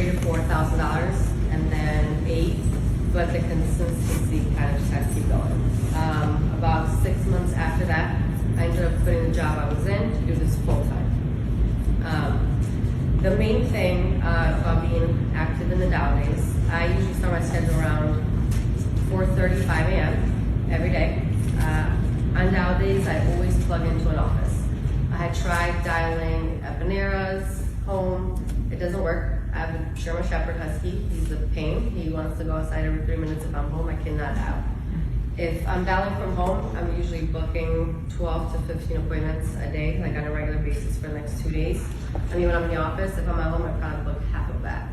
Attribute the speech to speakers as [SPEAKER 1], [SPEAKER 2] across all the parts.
[SPEAKER 1] to $4,000 and then 8, but the consistency kind of just had to keep going. About 6 months after that, I ended up quitting the job I was in to do this full time. The main thing about being active in the Dow days, I usually start my schedule around 4:35 a.m. every day. On Dow days, I always plug into an office. I had tried dialing at Panera's, home. It doesn't work. I have a Sherman Shepherd Husky. He's a pain. He wants to go outside every 3 minutes if I'm home. I cannot dial. If I'm dialing from home, I'm usually booking 12 to 15 appointments a day, like on a regular basis for the next 2 days. I mean, when I'm in the office, if I'm at home, I probably book half of that.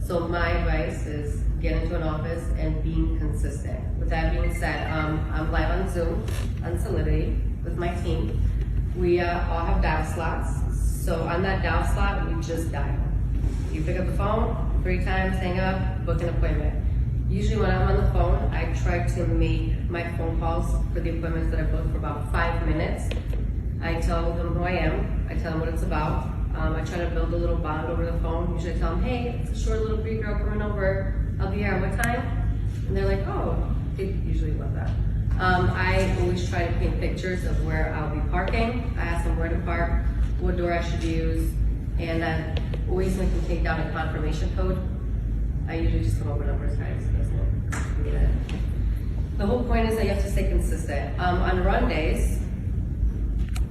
[SPEAKER 1] So my advice is get into an office and being consistent. With that being said, I'm live on Zoom, on Solidity, with my team. We all have dial slots. So on that dial slot, we just dial. You pick up the phone 3 times, hang up, book an appointment. Usually when I'm on the phone, I try to make my phone calls for the appointments that I booked for about 5 minutes. I tell them who I am, I tell them what it's about. I try to build a little bond over the phone. Usually I tell them, hey, it's a short little Greek girl coming over. I'll be here at what time? And they're like, oh, they usually love that. I always try to paint pictures of where I'll be parking. I ask them where to park, what door I should use, and I always make them take down a confirmation code. I usually just come up with numbers, guys. The whole point is that you have to stay consistent. On run days,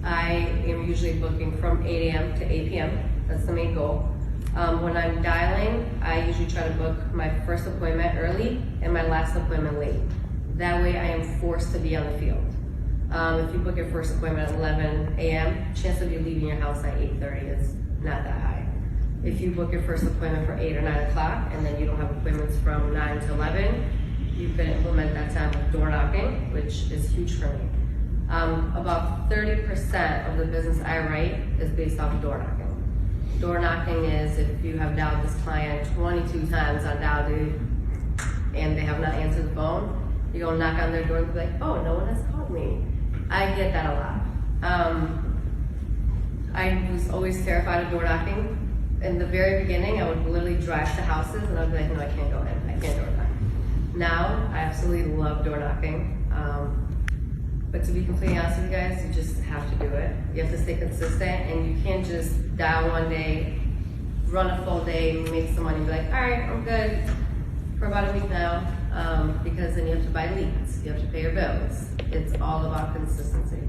[SPEAKER 1] I am usually booking from 8 a.m. to 8 p.m. That's the main goal. When I'm dialing, I usually try to book my first appointment early and my last appointment late. That way I am forced to be on the field. If you book your first appointment at 11 a.m., chance of you leaving your house at 8:30 is not that high. If you book your first appointment for 8 or 9 o'clock and then you don't have appointments from 9 to 11, you can implement that time with door knocking, which is huge for me. About 30% of the business I write is based off of door knocking. Door knocking is if you have dialed this client 22 times on dial day and they have not answered the phone, you go knock on their door and be like, oh, no one has called me. I get that a lot. I was always terrified of door knocking. In the very beginning, I would literally drive to houses and I'd be like, no, I can't go in, I can't door knock. Now, I absolutely love door knocking. But to be completely honest with you guys, you just have to do it. You have to stay consistent and you can't just dial one day, run a full day, make some money, and be like, all right, I'm good for about a week now. Because then you have to buy leads, you have to pay your bills. It's all about consistency.